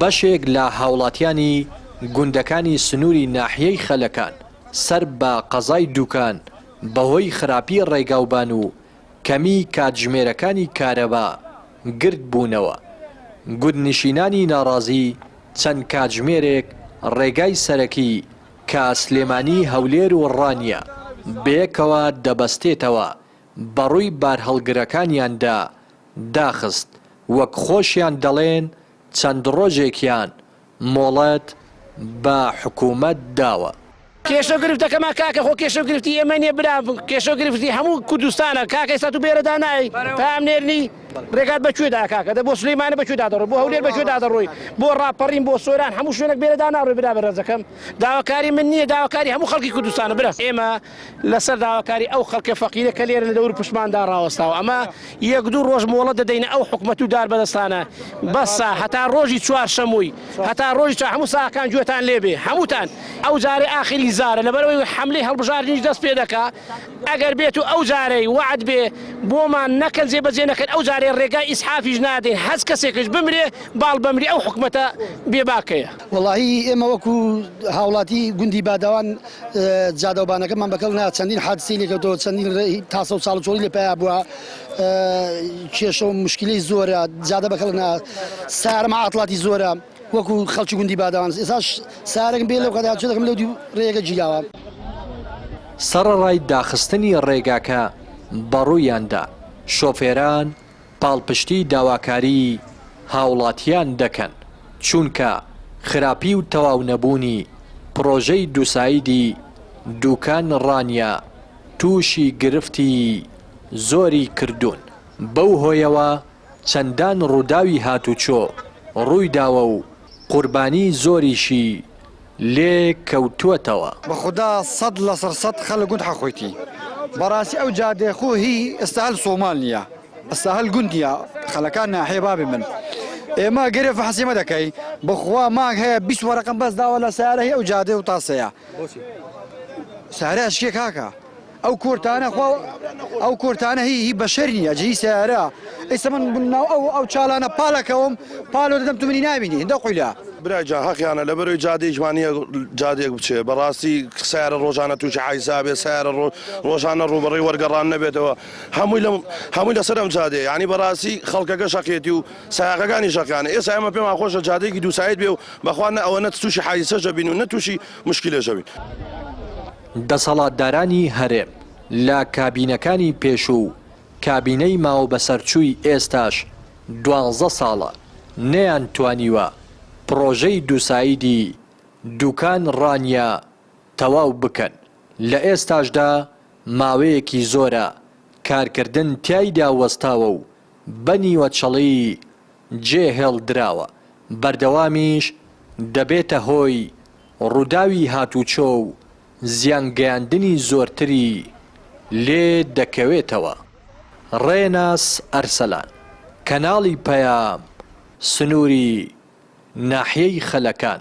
بەشێک لە هاوڵاتیانی گوندەکانی سنووری ناحیەی خەلەکان سەر بە قەزای دووکان بەهۆی خراپی ڕێگاوبان و کەمی کاتژمێرەکانی کارەبا گرت بوونەوە. گوندنشینانی ناڕازی چەند کاتژمێرێک ڕێگای سەرەکی کە سلێمانی هەولێر و ڕانیە بەیەکەوە دەبەستێتەوە بەڕووی بارهەڵگرەکانیاندا داخست، وەک خۆشیان دەڵێن چەند ڕۆژێکیان مۆڵەت بە حکوومەت داوە. کێشە گرفتەکەمان کاکە خۆ کێشە گرفتی ئێمە نیە برا کێشە گرفتی هەموو کوردستانە کاکەی سات و بێرەدا نایی پام نێرنی ڕێگات بەکوێدا کاکە دە بۆ سلەیمانە بەکوێدا دەڕۆی بۆ هەولێر بەکوێدا دەڕۆی بۆ ڕاپەڕین بۆ سۆران هەموو شوێنێک بێرەدا ناڕۆی برا بەرەزەکەم داواکاری من نییە داواکاری هەموو خەڵکی کوردستانە برا ئێمە لەسەر داواکاری ئەو خەڵکە فەقیرە کە لێرە لە دەور پشماندا ڕاوەستاوە ئەمە یەک دوو ڕۆژ مۆڵەت دەدەینە ئەو حکومەت و دار بەدەستانە بەسا هەتا ڕۆژی چوارشەمووی هەتا ڕۆژی هەموو ساکان گوێتان لێبێ هەمووتان ئەو جارێ ئاخری زارە لەبەرەوەی حملەی هەڵبژاردنیش دەست پێ دەکا ئەگەر بێت و ئەو جارەی وعد بێ بۆمان نەکەن جێبەجێ نەکەن ئەو جارێ ڕێگای ئیسحافیش نادەین هەست کەسێکش بمرێ باڵ بەمری ئەو حکومەتە بێباکەیە. وەڵاهی ئێمە وەکو هاوڵاتی گوندی باداوان جادەوبانەکەمان بەکەڵنا چەندین حادسی لێکەوتەوە چەندین تاسە و ساڵچۆڵی لێ پیا بووە کێشە و مشکلەی زۆرە جادە بەکەڵنا سارمە عاتڵاتی زۆرە وەکو خەڵکی گوندی باداوان ئێساش سارێکم بێ لەو قەداچێ دەکەم لەو ڕێگە جیاوە. سەرەڕای داخستنی ڕێگاکە بەڕوویاندا شۆفێران پاڵپشتی داواکاری هاوڵاتیان دەکەن چونکە خراپی و تەواو نەبوونی پرۆژەی دووسایدی دووکان ڕانیە تووشی گرفتی زۆری کردوون. بەو هۆیەوە چەندان ڕووداوی هاتوچۆ ڕوویداوە و قوربانی زۆریشی لێ کەوتووەتەوە. بەخدا 100% خەڵک گوند حەخۆیتی بەڕاستی ئەو جادێ خۆ هی ئێستا هەل سۆمال نییە ئێستا هەل گوندیە خەڵەکان ناحێ بابێ من ئێمە گەرێ حەسیمە دەکەی بەخوا مانگ هەیە 20 وەرەقم بەس داوە لە سیارە هەیە ئەو جادێ و تاسەیە سیارە شکێک کاکە ئەو کورتانە ئەو کورتانە هی بەشەر نیە جێی سیارە ئێستا من ناو ئەو چاڵانە پاڵەکەوم پاڵۆ دەدەم تو منی نابینی هەندە قویلا براجا حەقیانە لەبەرەوەی جادەی جوانیە جادێک بچێ بەڕاستی سیارە ڕۆژانە تووشی حیسا بێ سیارە ڕۆژانە ڕوبەڕێی وەرگەڕان نەبێتەوە هەمووی لەسەر ئەم جادێ یعنی بەڕاستی خەڵکەکە شەقێتی و سایاقەکانی شەقیانە ئێستا ئێمە پێمان خۆشە جادێکی دووسایت بێ و بەخوا نە ئەوە نە تووشی حیسەژە بین و نە تووشی مشکلێژە بین. دەسەڵاتدارانی هەرێم لە کابینەکانی پێشوو کابینەی ماوە بەسەرچووی ئێستاش 12 ساڵە نەیان توانیوە پرۆژەی دووسایدی دووکان ڕانیە تەواو بکەن. لە ئێستاشدا ماوەیەکی زۆرە کارکردن تیایدا وەستاوە و بەنیوە چڵی جێهێڵدراوە بەردەوامیش دەبێتە هۆی ڕووداوی هاتوچۆ و زیانگەیاندنی زۆرتری لێ دەکەوێتەوە. ڕێناس ئەرسەلان، کەناڵی پەیام، سنووری ناحیەی خەلەکان.